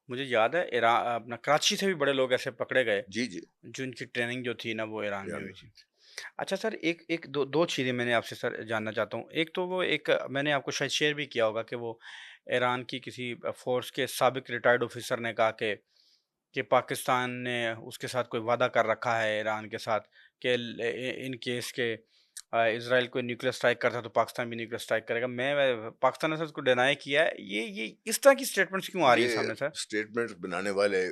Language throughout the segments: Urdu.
مجھے یاد ہے ایران اپنا کراچی سے بھی بڑے لوگ ایسے پکڑے گئے جی جی جن کی ٹریننگ جو تھی نا وہ ایران میں ایران ہوئی میں۔ تھی۔ اچھا سر، ایک ایک دو چیزیں میں نے آپ سے سر جاننا چاہتا ہوں۔ ایک تو وہ ایک میں نے آپ کو شاید شیئر بھی کیا ہوگا کہ وہ ایران کی کسی فورس کے سابق ریٹائرڈ آفیسر نے کہا کہ پاکستان نے اس کے ساتھ کوئی وعدہ کر رکھا ہے ایران کے ساتھ کہ ان کیس کے اسرائیل کوئی نیوکلیر اسٹرائک کرتا ہے تو پاکستان بھی نیوکلیر اسٹرائک کرے گا۔ پاکستان نے سر اس کو ڈینائی کیا ہے۔ یہ اس طرح کی اسٹیٹمنٹس کیوں آ رہی ہیں یہ سامنے سر؟ اسٹیٹمنٹ بنانے والے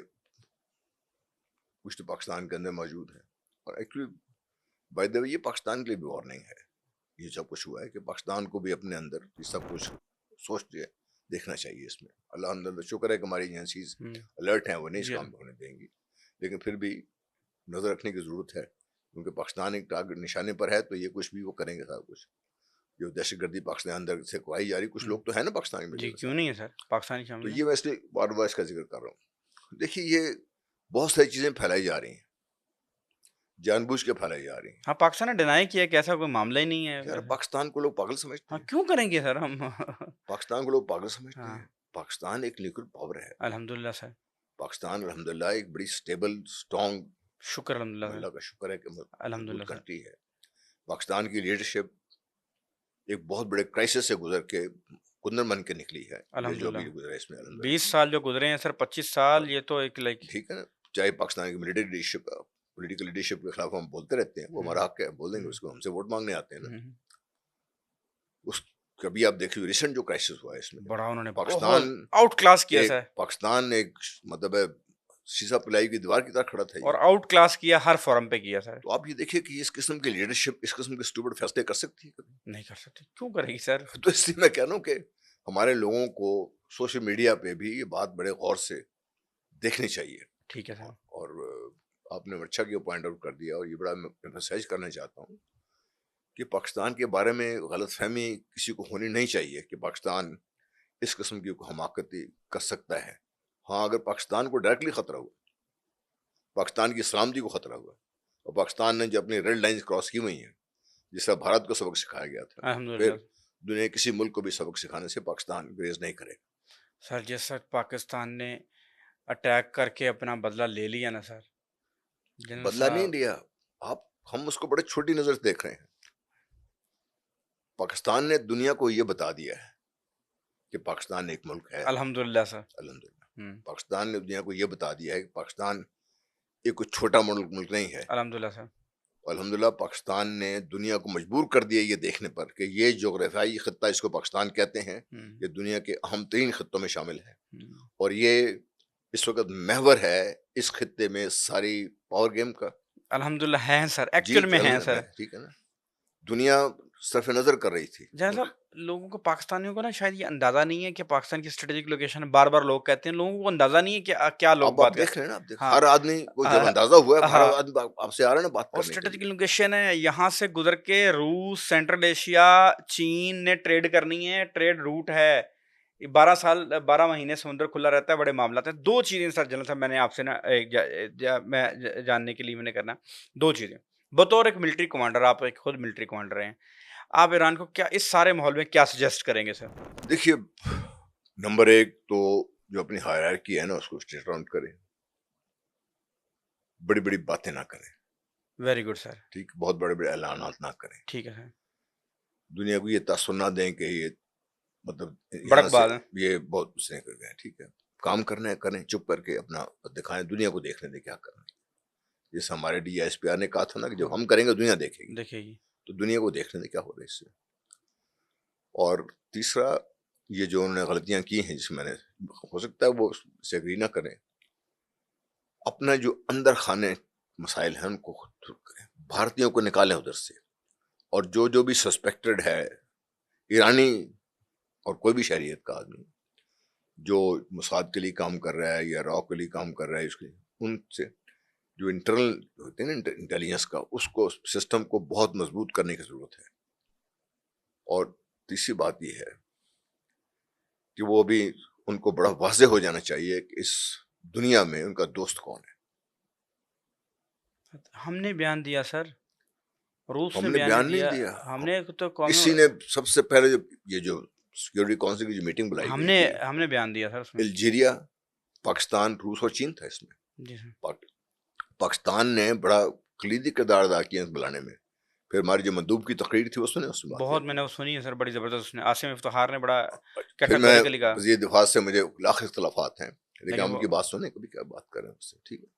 کچھ تو پاکستان کے اندر موجود ہیں، اور ایکچولی بائی دا وے یہ پاکستان کے لیے بھی وارننگ ہے۔ یہ سب کچھ ہوا ہے کہ پاکستان کو بھی اپنے اندر یہ سب کچھ سوچتے دیکھنا چاہیے۔ اس میں الحمدللہ شکر ہے کہ ہماری ایجنسیز ہوں، الرٹ ہیں، وہ نہیں اس جی کام کو ہونے دیں گی، لیکن پھر بھی نظر رکھنے کی ضرورت ہے، کیونکہ پاکستان ایک ٹارگٹ نشانے پر ہے، تو یہ کچھ بھی وہ کریں گے سب کچھ۔ جو دہشت گردی پاکستان اندر سے کوائی جا رہی، کچھ ہوں، لوگ تو ہیں نا پاکستانی میڈیا جی کے کیوں ساتھ، نہیں ہے سر، پاکستانی تو شامل ہے۔ یہ میں اس لیے بار بار اس کا ذکر کر رہا ہوں۔ دیکھیے یہ بہت ساری چیزیں پھیلائی جا رہی ہیں، جان بوجھ کے پھیلائی جا رہی ہیں۔ ہاں پاکستان نے ڈینائی کیا کہ ایسا کوئی معاملہ ہی نہیں یار ہے۔ پاکستان کو لوگ پاگل سمجھتے ہاں ہیں، کیوں کریں گے سر ہم؟ پاکستان کو لوگ پاگل سمجھتے ہاں ہیں۔ پاکستان ایک نیوکل پاور ہے۔ الحمدللہ سر، پاکستان الحمدللہ ایک بڑی سٹیبل سٹرونگ، شکر الحمدللہ اللہ سر، کا شکر ہے کہ الحمدللہ مضبوط سر، کنٹری ہے۔ پاکستان کی لیڈرشپ ایک بہت بڑے کرائسس سے گزر کے کنر بن کے نکلی ہے، یہ جو الحمدللہ۔ بھی گزرا ہے اس میں الحمدللہ۔ 20 سال جو گزرے ہیں سر، 25 سال، یہ تو ایک لائک ٹھیک ہے نا، چاہے پاکستان کی ملٹری لیڈرشپ، پولیٹیکل لیڈرشپ کے خلاف ہم بولتے رہتے ہیں، وہ ہمارا حق ہے، بول دیں گے، اس کو ہم سے ووٹ مانگنے آتے ہیں نا۔ اس کبھی آپ دیکھیے ریسنٹ جو کرائسس ہوا ہے اس میں، بڑا انہوں نے بہت پاکستان آؤٹ کلاس کیا سر، ایک مطلب ہے سیسا پلائی کی دیوار کی طرح کھڑا تھا اور یہ۔ آؤٹ کلاس کیا، ہر فورم پہ کیا سر۔ تو آپ یہ دیکھیے کہ اس قسم کی لیڈرشپ اس قسم کے اسٹوپڈ فیصلے کر سکتی ہے کبھی؟ نہیں کر سکتے، کیوں کرے گی سر؟ تو اس لیے میں کہہ رہا ہوں کہ ہمارے لوگوں کو سوشل میڈیا پہ بھی یہ بات بڑے غور سے دیکھنی چاہیے۔ ٹھیک ہے سر، اور آپ نے اچھا کیا پوائنٹ آؤٹ کر دیا، اور یہ بڑا میں ایمفسائز کرنا چاہتا ہوں کہ پاکستان کے بارے میں غلط فہمی کسی کو ہونی نہیں چاہیے کہ پاکستان اس قسم کی حماقتی کر سکتا ہے۔ ہاں اگر پاکستان کو ڈائریکٹلی خطرہ ہوا، پاکستان کی سلامتی کو خطرہ ہوا، اور پاکستان نے جو اپنی ریڈ لائنز کراس کی ہوئی ہیں، جس طرح بھارت کو سبق سکھایا گیا تھا، الحمدللہ پھر دنیا کسی ملک کو بھی سبق سکھانے سے پاکستان گریز نہیں کرے گا۔ سر۔ جس وقت پاکستان نے اٹیک کر کے اپنا بدلہ لے لیا نا سر، جنرل بدلہ نہیں صاحب، لیا، ہم اس کو بڑے چھوٹی نظر سے دیکھ رہے ہیں۔ پاکستان نے دنیا کو یہ بتا دیا ہے کہ پاکستان ایک ملک ہے۔ الحمدللہ سر، الحمدللہ پاکستان نے دنیا کو یہ بتا دیا ہے کہ پاکستان ایک کوئی چھوٹا ملک نہیں ہے۔ الحمدللہ سر، الحمدللہ پاکستان نے دنیا کو مجبور کر دیا یہ دیکھنے پر کہ یہ جغرافیائی خطہ، اس کو پاکستان کہتے ہیں، یہ دنیا کے اہم ترین خطوں میں شامل ہے، اور یہ اس وقت محور ہے اس خطے میں ساری پاور گیم کا۔ الحمدللہ ہیں سر، جی ایکچوئل میں ہیں سر۔ ٹھیک ہے نا، دنیا صرف نظر کر رہی تھی۔ جہاں صاحب لوگوں کو، پاکستانیوں کو نا شاید یہ اندازہ نہیں ہے کہ پاکستان کی اسٹریٹجک لوکیشن ہے، بار بار لوگ کہتے ہیں، لوگوں کو اندازہ نہیں ہے کہ کیا لوگ اب بات آپ کرتے دیکھ رہے ہیں نا، آپ دیکھ ہیں۔ ہر آدمی کو جب ہاں اندازہ ہوا ہے، ہر ہاں، آدمی آپ سے آ رہا ہے نا بات اور کرنے کے اسٹریٹجک لیے۔ لوکیشن ہے، یہاں سے گزر کے روس، سینٹرل ایشیا، چین نے ٹریڈ کرنی ہے، ٹریڈ روٹ ہے۔ 12 مہینے سمندر کھلا رہتا ہے، بڑے معاملات ہیں۔ دو چیزیں سر جنرل صاحب میں نے آپ سے نا میں جاننے کے لیے میں نے کرنا، دو چیزیں بطور ایک ملٹری کمانڈر، آپ ایک خود ملٹری کمانڈر ہیں، آپ ایران کو کیا اس سارے ماحول میں کیا سجیسٹ کریں گے سر؟ دیکھیے نمبر ایک تو جو اپنی ہائرارکی ہے نا اس کو اسٹریٹ آؤٹ کریں، بڑی بڑی باتیں نہ کریں، ویری گڈ سر، ٹھیک، بہت بڑے بڑے اعلانات نہ کریں، ٹھیک ہے سر، دنیا کو یہ تاثر نہ دیں کہ یہ مطلب یہاں بڑک سے بات ہے، یہ بہت اس نے کر گئے، ٹھیک ہے، کام کرنا ہے کریں، چپ کر کے اپنا دکھائیں، دنیا کو دیکھنے دیں کیا کرنا ہے۔ جیسے ہمارے ڈی ایس پی آر نے کہا تھا نا کہ جب ہم کریں گے دنیا دیکھے گی، دیکھیے گی، تو دنیا کو دیکھنے دیں کیا ہو رہا ہے اس سے۔ اور تیسرا، یہ جو انہوں نے غلطیاں کی ہیں جس میں نے، ہو سکتا ہے وہ سے اگری نہ کریں، اپنا جو اندر خانے مسائل ہیں ان کو خود کریں، بھارتیوں کو نکالیں ادھر سے، اور جو بھی سسپیکٹڈ ہے ایرانی اور کوئی بھی شہریت کا آدمی جو موساد کے لیے کام کر رہا ہے یا را کے لیے کام کر رہا ہے، اس کے ان سے جو انٹرنل ہوتے ہیں نا انٹیلیجنس کا، اس کو سسٹم کو بہت مضبوط کرنے کی ضرورت ہے۔ اور تیسری بات یہ ہے کہ وہ بھی ان کو بڑا واضح ہو جانا چاہیے کہ اس دنیا میں ان کا دوست کون ہے۔ ہم نے بیان دیا سر، روس ہم نے نے بیان بیان نہیں دیا، دیا، ہم نے تو اسی نے سب سے پہلے یہ جو سیکورٹی کونسل کی جو میٹنگ بلائی ہم گئی نے تھی، ہم نے بیان دیا سر اس میں، الجیریا پاکستان، روس اور چین تھا اس میں. جی سر. پاکستان نے بڑا کلیدی کردار ادا کیا اس بلانے میں. پھر ہماری جو مندوب کی تقریر تھی اس نے اس میں بہت میں نے وہ سنی ہے سر، بڑی زبردست. اس نے عاصم افتخار نے بڑا پھر میں کیٹاگوریکلی کہا. وزیر دفاع سے مجھے لاکھ اختلافات ہیں، لیکن لیکن ہم ان وہ کی بات سنیں، کبھی کیا بات کریں اس سے. ٹھیک ہے،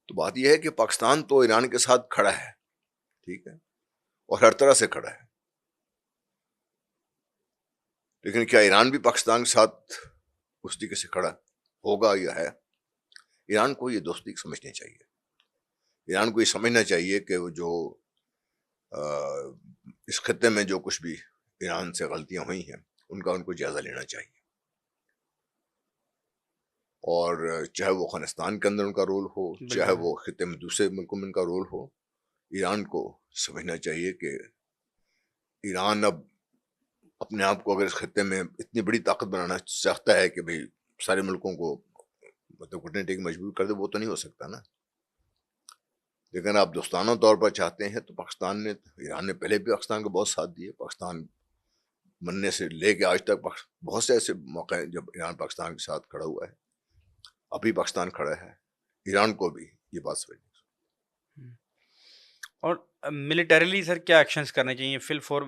تو بات یہ ہے کہ پاکستان تو ایران کے ساتھ کھڑا ہے، ٹھیک ہے، اور ہر طرح سے کھڑا ہے، لیکن کیا ایران بھی پاکستان کے ساتھ اس طریقے سے کھڑا ہوگا یا ہے؟ ایران کو یہ دوستی سمجھنی چاہیے. ایران کو یہ سمجھنا چاہیے کہ وہ جو اس خطے میں جو کچھ بھی ایران سے غلطیاں ہوئی ہیں ان کا ان کو جائزہ لینا چاہیے، اور چاہے وہ افغانستان کے اندر ان کا رول ہو، چاہے بالکل وہ خطے میں دوسرے ملکوں میں ان کا رول ہو. ایران کو سمجھنا چاہیے کہ ایران اب اپنے آپ کو اگر اس خطے میں اتنی بڑی طاقت بنانا چاہتا ہے کہ بھئی سارے ملکوں کو مطلب گھٹنے ٹیک مجبور کر دے، وہ تو نہیں ہو سکتا نا. لیکن آپ دوستانہ طور پر چاہتے ہیں تو پاکستان نے، ایران نے پہلے بھی پاکستان کو بہت ساتھ دیے. پاکستان بننے سے لے کے آج تک بہت سے ایسے موقع ہیں جب ایران پاکستان کے ساتھ کھڑا ہوا ہے. ابھی پاکستان کھڑا ہے. ایران کو بھی یہ بات سمجھنی. اور ملیٹریلی سر کیا ایکشنز کرنے چاہیے فل فور؟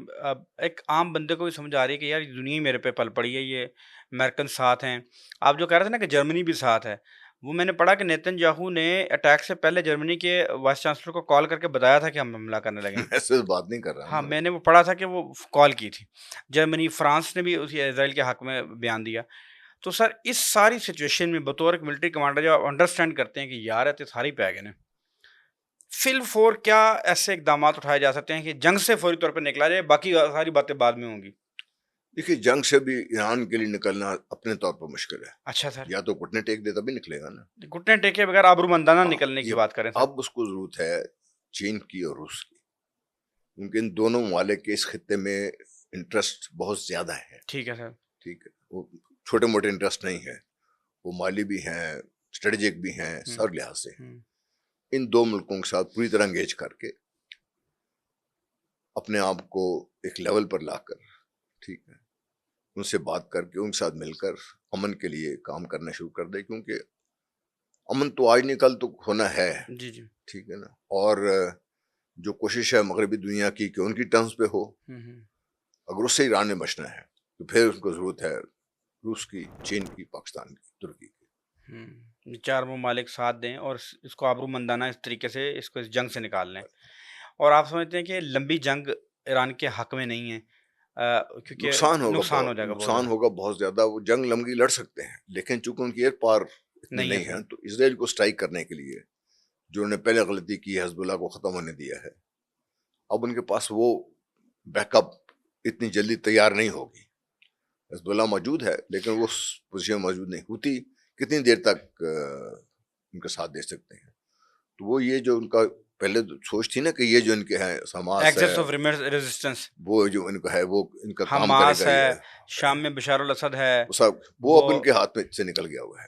ایک عام بندے کو بھی سمجھ آ رہی ہے کہ یار یہ دنیا ہی میرے پہ پل پڑی ہے، یہ امریکن ساتھ ہیں. آپ جو کہہ رہے تھے نا کہ جرمنی بھی ساتھ ہے، وہ میں نے پڑھا کہ نیتن یاہو نے اٹیک سے پہلے جرمنی کے وائس چانسلر کو کال کر کے بتایا تھا کہ ہم حملہ کرنے لگے ہیں. ایسے بات نہیں کر رہا ہاں ہوں میں نے وہ پڑھا تھا کہ وہ کال کی تھی. جرمنی، فرانس نے بھی اسی اسرائیل کے حق میں بیان دیا. تو سر اس ساری سچویشن میں بطور ایک ملٹری کمانڈر جب آپ انڈرسٹینڈ کرتے ہیں کہ یار تو ساری پہ گئے نا، فل فور کیا ایسے اقدامات اٹھائے جا سکتے ہیں کہ جنگ سے فوری طور پہ نکلا جائے، باقی ساری باتیں بعد میں ہوں گی؟ دیکھیے، جنگ سے بھی ایران کے لیے نکلنا اپنے طور پر مشکل ہے. اچھا سر. یا تو گھٹنے ٹیک دے تبھی نکلے گا نا. گھٹنے ٹیکے بغیر آبرو مندانہ نکلنے کی بات کریں سر. اب اس کو ضرورت ہے چین کی اور روس کی، کیونکہ ان دونوں ممالک کے اس خطے میں انٹرسٹ بہت زیادہ ہے. ٹھیک ہے سر. ٹھیک ہے، وہ چھوٹے موٹے انٹرسٹ نہیں ہے، وہ مالی بھی ہیں، اسٹریٹجک بھی ہیں، سر لحاظ سے. ان دو ملکوں کے ساتھ پوری طرح انگیج کر کے اپنے آپ کو ایک لیول پر لا کر، ٹھیک ہے، ان سے بات کر کے ان کے ساتھ مل کر امن کے لیے کام کرنا شروع کر دے. کیونکہ امن تو آج نہیں کل تو ہونا ہے. جی جی. ٹھیک ہے نا. اور جو کوشش ہے مغربی دنیا کی کہ ان کی ٹرمز پہ ہو، اگر اس سے ایران میں بچنا ہے تو پھر اس کو ضرورت ہے روس کی، چین کی، پاکستان کی، ترکی کی. چار ممالک ساتھ دیں اور اس کو آبرو مندانہ اس طریقے سے اس کو اس جنگ سے نکال لیں. اور آپ سمجھتے ہیں کہ لمبی جنگ ایران کے حق میں نہیں ہے کیونکہ نقصان نقصان ہو جائے گا، نقصان ہوگا بہت زیادہ. وہ جنگ لمبی لڑ سکتے ہیں لیکن چونکہ ان کی ایئر پار اتنی نہیں ہے تو اسرائیل کو سٹرائک کرنے کے لیے جو انہوں نے پہلے غلطی کی، حزب اللہ کو ختم ہونے دیا ہے، اب ان کے پاس وہ بیک اپ اتنی جلدی تیار نہیں ہوگی. حزب اللہ موجود ہے لیکن وہ پوزیشن موجود نہیں ہوتی کتنی دیر تک ان کا ساتھ دے سکتے ہیں. تو وہ یہ جو ان کا پہلے سوچ تھی نا کہ یہ جو ان کے ہیں حماس ہے، وہ جو ان کا ہے وہ ان کا کام کرے گا، ہے شام میں بشار الاسد ہے، وہ اب ان کے ہاتھ میں سے نکل گیا ہوا ہے.